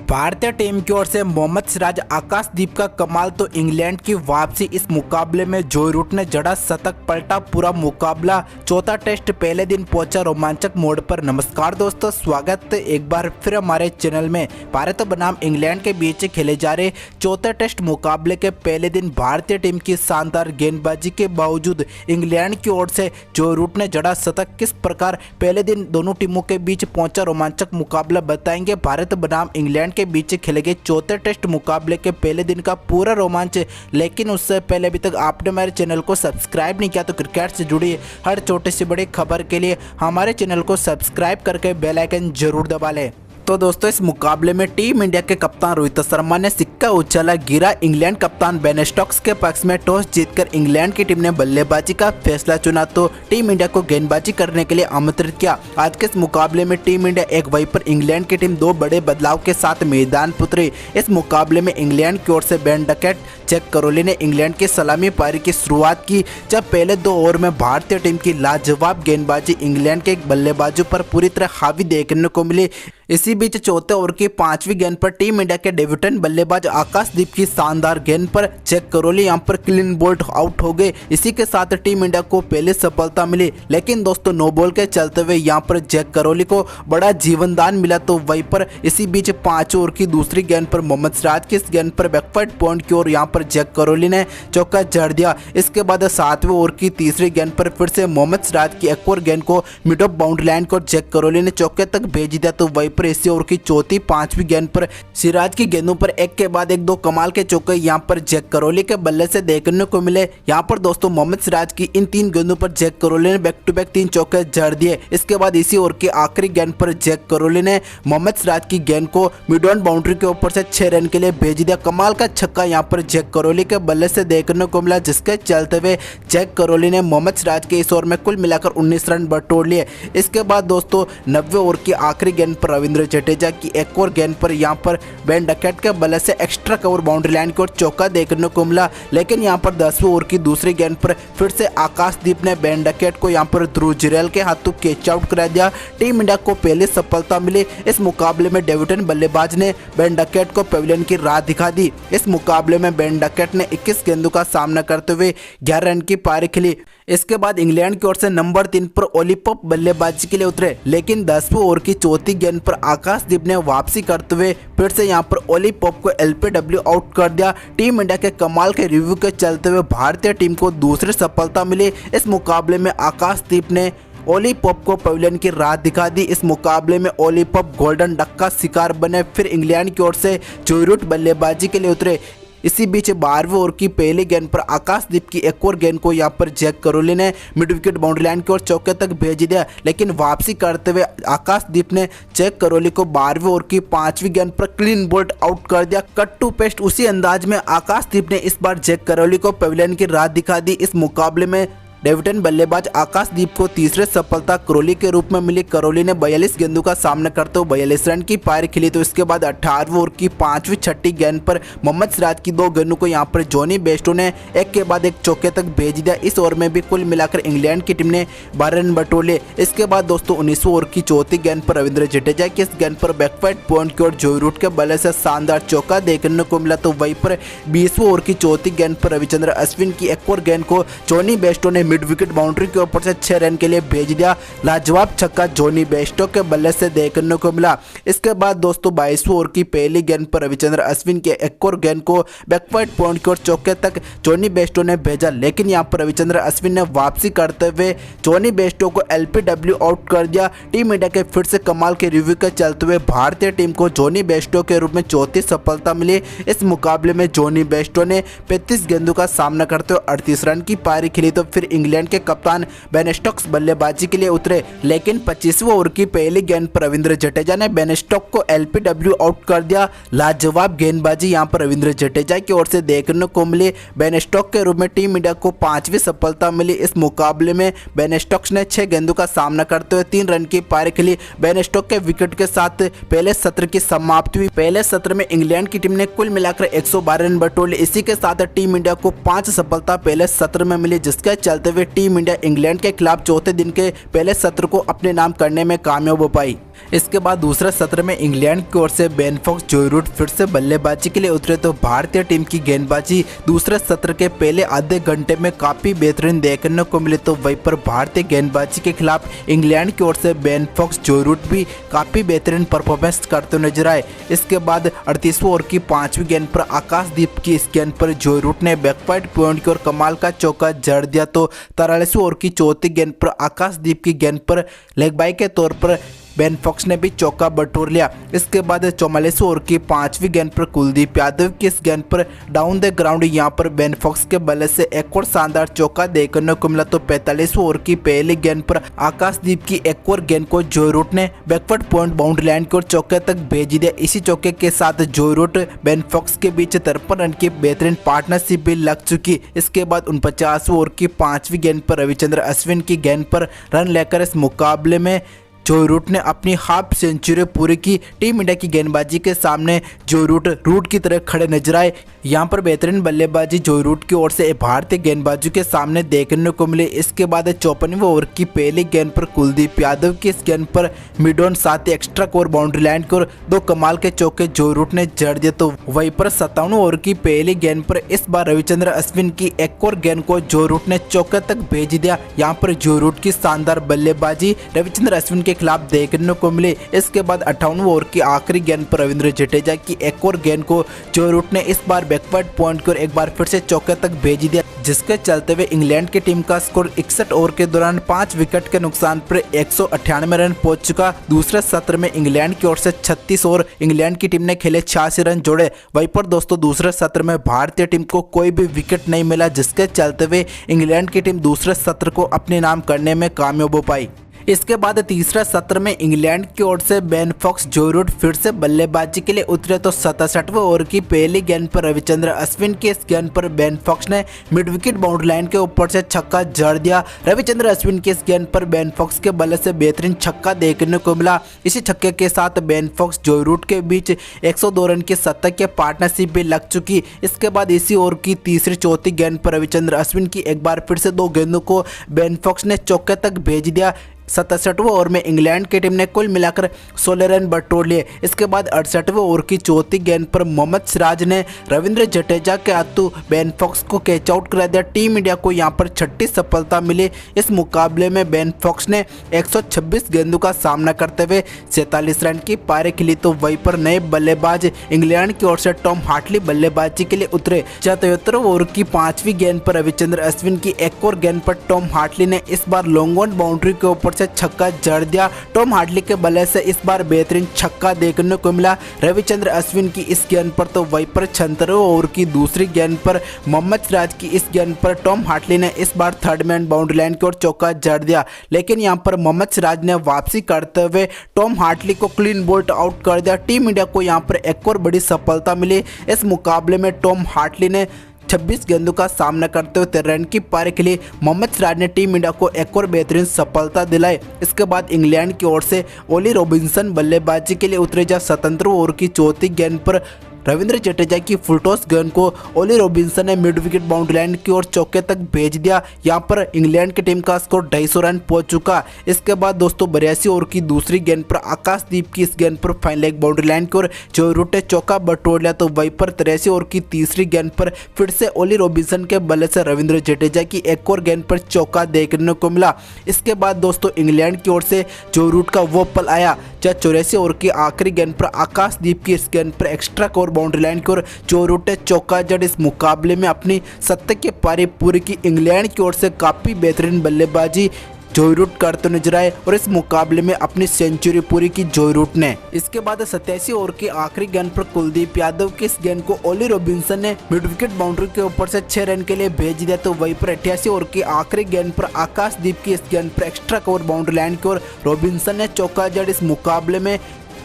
भारतीय टीम की ओर से मोहम्मद सिराज, आकाशदीप का कमाल तो इंग्लैंड की वापसी। इस मुकाबले में जोई रूट ने जड़ा शतक, पलटा पूरा मुकाबला। चौथा टेस्ट पहले दिन पहुंचा रोमांचक मोड़ पर। नमस्कार दोस्तों, स्वागत है एक बार फिर हमारे चैनल में। भारत बनाम इंग्लैंड के बीच खेले जा रहे चौथे टेस्ट मुकाबले के पहले दिन भारतीय टीम की शानदार गेंदबाजी के बावजूद इंग्लैंड की ओर से जोई रूट ने जड़ा शतक। किस प्रकार पहले दिन दोनों टीमों के बीच पहुंचा रोमांचक मुकाबला बताएंगे। भारत बनाम इंग्लैंड के बीच खेले गए चौथे टेस्ट मुकाबले के पहले दिन का पूरा रोमांच। लेकिन उससे पहले अभी तक आपने हमारे चैनल को सब्सक्राइब नहीं किया तो क्रिकेट से जुड़ी हर छोटी से बड़ी खबर के लिए हमारे चैनल को सब्सक्राइब करके बेल आइकन जरूर दबा लें। तो दोस्तों, इस मुकाबले में टीम इंडिया के कप्तान रोहित शर्मा ने सिक्का उछाला, गिरा। इंग्लैंड कप्तान बेन स्टोक्स के पक्ष में टॉस जीतकर इंग्लैंड की टीम ने बल्लेबाजी का फैसला चुना तो टीम इंडिया को गेंदबाजी करने के लिए आमंत्रित किया। आज के इस मुकाबले में टीम इंडिया एक वहीं पर इंग्लैंड की टीम दो बड़े बदलाव के साथ मैदान उतरी। इस मुकाबले में इंग्लैंड की ओर से बेन डकेट, जैक करोली ने इंग्लैंड की सलामी पारी की शुरुआत की। जब पहले दो ओवर में भारतीय टीम की लाजवाब गेंदबाजी इंग्लैंड के बल्लेबाजों पर पूरी तरह हावी देखने को मिली। इसी बीच चौथे ओवर की पांचवीं गेंद पर टीम इंडिया के डेब्यूटेंट बल्लेबाज आकाशदीप की शानदार गेंद पर जैक करोली यहां पर क्लीन बोल्ड आउट हो गए। इसी के साथ टीम इंडिया को पहले सफलता मिली। लेकिन दोस्तों, नो बॉल के चलते हुए यहां पर जैक करोली को बड़ा जीवनदान मिला। तो वहीं पर इसी बीच 5 ओवर की दूसरी गेंद पर मोहम्मद सिराज की इस गेंद पर बैकवर्ड पॉइंट की ओर यहां पर जैक करोली ने चौका जड़ दिया। इसके बाद 7वें ओवर की तीसरी गेंद पर फिर से मोहम्मद सिराज की एक और गेंद को मिड ऑफ बाउंड्री लाइन को जैक करोली ने चौके तक भेज दिया। तो वहीं पर इसी ओवर की चौथी पांचवी गेंद पर सिराज की गेंदों पर एक के बाद एक दो कमाल के चौके यहां पर जैक करोली के बल्ले से देखने को मिले। यहां पर दोस्तों, मोहम्मद सिराज की इन 3 गेंदों पर जैक करोली ने बैक टू बैक 3 चौके जड़ दिए। इसके बाद इसी ओवर की आखिरी गेंद पर जैक करोली ने मोहम्मद सिराज की गेंद को मिड ऑन बाउंड्री के ऊपर से 6 रन के लिए भेज दिया। कमाल का छक्का यहां पर जैक करोली के बल्ले से देखने को मिला, जिसके चलते हुए जैक करोली ने मोहम्मद सिराज के इस ओवर में कुल मिलाकर 19 रन बटोर लिए। इसके बाद दोस्तों, 90वें ओवर की आखिरी गेंद पर रविंद्र जडेजा की एक और गेंद पर यहां पर बेन डकेट के बल्ले से एक्स्ट्रा कवर बाउंड्री लाइन की ओर चौका देखने को मिला। लेकिन यहां पर 10वें ओवर की दूसरी गेंद पर फिर से आकाशदीप ने बेन डकेट को यहां पर ध्रुव जुरैल के हाथों कैच आउट करा दिया। टीम इंडिया को पहली सफलता मिली। इस मुकाबले में डेब्यूटेंट बल्लेबाज ने बेन डकेट को पवेलियन की राह दिखा दी। इस मुकाबले में बेन डकेट ने 21 गेंदों का सामना करते हुए 11 रन की पारी खेली। इसके बाद इंग्लैंड की ओर से नंबर 3 पर ओली पोप बल्लेबाजी के लिए उतरे। लेकिन 10वें ओवर की चौथी गेंद पर आकाशदीप ने वापसी करते हुए फिर से यहां पर ओली पोप को एलपीडब्ल्यू आउट कर दिया। टीम इंडिया के कमाल के रिव्यू के चलते हुए भारतीय टीम को दूसरी सफलता मिली। इस मुकाबले में आकाशदीप ने ओली पोप को पवेलियन की राह दिखा दी। इस मुकाबले में ओली पोप गोल्डन डक का शिकार बने। फिर इंग्लैंड की ओर से जोई रूट बल्लेबाजी के लिए उतरे। इसी बीच 12वें ओवर की पहली गेंद पर आकाशदीप की एक और गेंद को यहां पर जैक करोली ने मिड विकेट बाउंड्री लाइन की ओर चौके तक भेज दिया। लेकिन वापसी करते हुए आकाशदीप ने जैक करोली को 12वें ओवर की 5वीं गेंद पर क्लीन बोल्ड आउट कर दिया। कट टू पेस्ट उसी अंदाज में आकाशदीप ने इस बार जैक करोली को पवेलियन की राह दिखा दी। इस मुकाबले में डेब्यूटेंट बल्लेबाज आकाशदीप को तीसरे सफलता करोली के रूप में मिली। करोली ने 42 गेंदों का सामना करते हुए 42 रन की पारी खेली। तो इसके बाद 18वें ओवर की 5वीं छठी गेंद पर मोहम्मद सिराज की 2 गेंदों को यहां पर जॉनी बेस्टो ने एक के बाद एक चौके तक भेज दिया। इस ओवर में भी कुल मिलाकर इंग्लैंड की टीम ने 12 रन बटोरे। इसके बाद दोस्तों, 19वें ओवर की चौथी गेंद पर रविंद्र जडेजा की इस गेंद पर बैकवर्ड पॉइंट की ओर जोई रूट के बल्ले से शानदार चौका देखने को मिला। तो वहीं पर 20वें ओवर की चौथी गेंद पर रविचंद्र अश्विन की एक और गेंद को जॉनी बेस्टो ने मिड विकेट बाउंड्री के ऊपर से 6 रन के लिए भेज दिया। लाजवाब छक्का जॉनी बेस्टो के बल्ले से देखने को मिला। इसके बाद दोस्तों, 22वें ओवर की पहली गेंद पर रविचंद्र अश्विन के एक और गेंद को बैकवर्ड पॉइंट की ओर चौके तक जॉनी बेस्टो ने भेजा। लेकिन यहां पर रविचंद्र अश्विन ने वापसी करते हुए जॉनी बेस्टो को एलपीडब्ल्यू आउट कर दिया। टीम इंडिया के फिर से कमाल के रिव्यू के चलते हुए भारतीय टीम को जॉनी बेस्टो के रूप में चौथी सफलता मिली। इस मुकाबले में जॉनी बेस्टो ने 35 गेंदों का सामना करते हुए 38 रन की पारी खेली। तो फिर इंग्लैंड के कप्तान बेन स्टोक्स बल्लेबाजी के लिए उतरे। लेकिन 25वें ओवर की पहली गेंद पर रविंद्र जडेजा ने बेन स्टोक्स को एलपीडब्ल्यू आउट कर दिया। लाजवाब गेंदबाजी यहां पर रविंद्र जडेजा की ओर से देखने को मिली। बेन स्टोक्स के रूप में टीम इंडिया को 5वीं सफलता मिली। इस मुकाबले में बेन स्टोक्स ने 6 गेंदों का सामना करते हुए 3 रन की पारी खेली। बेन स्टोक्स के विकेट के साथ पहले सत्र की समाप्ति हुई। पहले सत्र में इंग्लैंड की टीम ने कुल मिलाकर 112 रन बटोरे। इसी के साथ टीम इंडिया को 5 सफलता पहले सत्र में मिली, जिसके चलते हुए टीम इंडिया इंग्लैंड के खिलाफ चौथे दिन के पहले सत्र को अपने नाम करने में कामयाब हो पाई। इसके बाद दूसरे सत्र में इंग्लैंड की ओर से बेन फॉक्स, जोई रूट फिर से बल्लेबाजी के लिए उतरे तो भारतीय टीम की गेंदबाजी दूसरे सत्र के पहले आधे घंटे में काफ़ी बेहतरीन देखने को मिली। तो वहीं पर भारतीय गेंदबाजी के खिलाफ इंग्लैंड की ओर से बेन फॉक्स, जोई रूट भी काफ़ी बेहतरीन परफॉर्मेंस करते नजर आए। इसके बाद 38वें ओवर की 5वीं गेंद पर आकाशदीप की इस गेंद पर जोई रूट ने बैकवर्ड पॉइंट की ओर कमाल का चौका जड़ दिया। तो 43वें ओवर की 4थी गेंद पर आकाशदीप की गेंद पर लेग बाई के तौर पर बेन फॉक्स ने भी चौका बटोर लिया। इसके बाद 44वें ओवर की 5वीं गेंद पर कुलदीप यादव की इस गेंद पर डाउन द ग्राउंड यहां पर बेन फॉक्स के बल्ले से एक और शानदार चौका देखने को मिला। तो 45वें ओवर की पहली गेंद पर आकाशदीप की एक और गेंद को जोई रूट ने बैकवर्ड पॉइंट बाउंड्री लाइन की ओर चौके तक भेज दिया। इसी चौके के साथ जोई रूट, बेन फॉक्स के बीच 53 रन की बेहतरीन पार्टनरशिप भी लग चुकी। इसके बाद 49वें ओवर की 5वीं गेंद पर रविचंद्र अश्विन की गेंद पर रन लेकर इस मुकाबले में जोई रूट ने अपनी हाफ सेंचुरी पूरी की। टीम इंडिया की गेंदबाजी के सामने जोई रूट की तरह खड़े नजर आए। यहां पर बेहतरीन बल्लेबाजी जोई रूट की ओर से भारतीय गेंदबाजों के सामने देखने को मिली। इसके बाद 54वें ओवर की पहली गेंद पर कुलदीप यादव की इस गेंद पर मिड ऑन साथ ही एक्स्ट्रा कोर बाउंड्री लाइन की ओर 2 कमाल के चौके जोई रूट ने जड़ दिए। तो वहीं पर 57वें ओवर की पहली गेंद पर इस बार रविचंद्र अश्विन की एक और गेंद को जोई रूट ने चौके तक भेज दिया। यहाँ पर जोई रूट की शानदार बल्लेबाजी रविचंद्र अश्विन के खिलाफ देखने को मिले। इसके बाद 58वें ओवर की आखिरी गेंद पर रविंद्र जडेजा की एक और गेंद को जोई रूट ने इस बार बैकवर्ड पॉइंट को एक बार फिर से चौके तक भेज दिया, जिसके चलते हुए इंग्लैंड की टीम का स्कोर 61 ओवर के दौरान 5 विकेट के नुकसान पर 198 रन पहुंच चुका। दूसरे सत्र में इंग्लैंड की ओर से 36 ओवर इंग्लैंड की टीम ने खेले 86 रन जोड़े। वहीं पर दोस्तों दूसरे सत्र में भारतीय टीम को कोई भी विकेट नहीं मिला, जिसके चलते हुए इंग्लैंड की टीम दूसरे सत्र को अपने नाम करने में कामयाब हो पाई। इसके बाद तीसरे सत्र में इंग्लैंड की ओर से बेन फॉक्स, जोई रूट फिर से बल्लेबाजी के लिए उतरे तो 67वें ओवर की पहली गेंद पर रविचंद्र अश्विन की इस गेंद पर बेन फॉक्स ने मिड विकेट बाउंड्री लाइन के ऊपर से छक्का जड़ दिया। रविचंद्र अश्विन की इस गेंद पर बेन फॉक्स के बल्ले से बेहतरीन छक्का देखने को मिला। इसी छक्के के साथ बेन फॉक्स, जोई रूट के बीच 102 रन की शतक की पार्टनरशिप भी लग चुकी। इसके बाद इसी ओवर की तीसरी चौथी गेंद पर रविचंद्र अश्विन की एक बार फिर से 2 गेंदों को बेन फॉक्स ने चौके तक भेज दिया। 67वें ओवर में इंग्लैंड की टीम ने कुल मिलाकर 16 रन बटोर लिए। इसके बाद 68वें ओवर की चौथी गेंद पर मोहम्मद सिराज ने रविंद्र जडेजा के हाथों बेन फॉक्स को कैच आउट करा दिया। टीम इंडिया को यहां पर छठी सफलता मिली। इस मुकाबले में बेन फॉक्स ने 126 गेंदों का सामना करते हुए 47 रन की पारी खेली। तो वहीं पर नए बल्लेबाज इंग्लैंड की ओर से टॉम हार्टली बल्लेबाजी के लिए उतरे। 74वें ओवर की 5वीं गेंद पर रविचंद्र अश्विन की एक और गेंद पर टॉम हार्टली ने इस बार लॉन्ग ऑन बाउंड्री के ऊपर से छक्का जड़ दिया। टॉम हार्टली के बल्ले से इस बार बेहतरीन छक्का देखने को मिला रविचंद्र अश्विन की इस गेंद पर। तो वहीं पर 76वें ओवर की दूसरी गेंद पर मोहम्मद सिराज की इस गेंद पर टॉम हार्टली ने इस बार थर्ड मैन बाउंड्री लाइन की ओर चौका जड़ दिया, लेकिन यहां पर मोहम्मद सिराज ने वापसी करते हुए टॉम हार्टली को क्लीन बोल्ट आउट कर दिया। टीम इंडिया को यहां पर एक और बड़ी सफलता मिली। इस मुकाबले में टॉम हार्टली ने 26 गेंदों का सामना करते हुए 13 रन की पारी खेली। मोहम्मद सिराज ने टीम इंडिया को एक और बेहतरीन सफलता दिलाई। इसके बाद इंग्लैंड की ओर से ओली रॉबिन्सन बल्लेबाजी के लिए उतरे, जहां 77वें ओवर की चौथी गेंद पर रविंद्र जडेजा की फुलटॉस गेंद को ओली रॉबिन्सन ने मिड विकेट बाउंड्री लाइन की ओर चौके तक भेज दिया। यहां पर इंग्लैंड की टीम का स्कोर 250 रन पहुंच चुका। इसके बाद दोस्तों 82 ओवर की दूसरी गेंद पर आकाशदीप की इस गेंद पर फाइन लेग बाउंड्री लाइन की ओर जोई रूट ने चौका बटोर लिया। तो वहीं पर 83 ओवर की तीसरी गेंद पर फिर से ओली रॉबिन्सन के बल्ले से रविंद्र जडेजा की एक और गेंद पर चौका देखने को मिला। इसके बाद दोस्तों इंग्लैंड की ओर से जोई रूट का वो पल आया जब 84 ओवर की आखिरी गेंद पर आकाशदीप की इस गेंद पर एक्स्ट्रा कोर बाउंड्री लाइन की ओर जोई रूट ने चौका जड़ इस मुकाबले में अपनी 70 की पारी पूरी की। इंग्लैंड की ओर से काफी बेहतरीन बल्लेबाजी जोई रूट करते नजर आए और इस मुकाबले में अपनी सेंचुरी पूरी की जोई रूट ने। इसके बाद 87 ओवर की आखिरी गेंद पर कुलदीप यादव की इस गेंद को ओली रॉबिन्सन ने मिड विकेट बाउंड्री के ऊपर से 6 रन के लिए भेज दिया। तो वहीं पर 88 ओवर की आखिरी गेंद पर आकाशदीप की इस गेंद पर एक्स्ट्रा कवर बाउंड्री लाइन की ओर रॉबिन्सन ने चौका जड़ इस मुकाबले में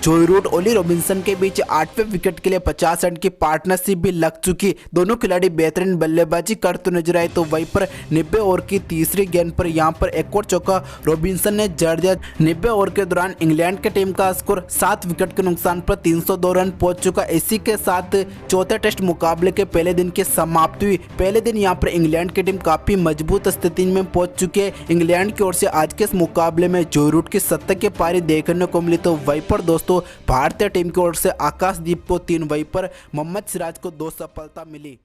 जोई रूट ओली रॉबिन्सन के बीच 8वें विकेट के लिए 50 रन की पार्टनरशिप भी लग चुकी। दोनों खिलाड़ी बेहतरीन बल्लेबाजी करते नजर आए तो वहीं पर 90 ओवर की तीसरी गेंद पर यहां पर एक और चौका रॉबिन्सन ने जड़ दिया। 90 ओवर के दौरान इंग्लैंड की टीम का स्कोर 7 विकेट के नुकसान पर 302 रन पहुंच चुका। इसी के साथ चौथे टेस्ट मुकाबले के पहले दिन की समाप्ति हुई। पहले दिन यहां पर इंग्लैंड की टीम काफी मजबूत स्थिति में पहुंच चुकी है। इंग्लैंड की ओर से आज के इस मुकाबले में जोई रूट की 70 की पारी देखने को मिली तो वहीं पर दोस्तों भारतीय टीम की ओर से आकाशदीप को 3, वहीं पर मोहम्मद सिराज को 2 सफलता मिली।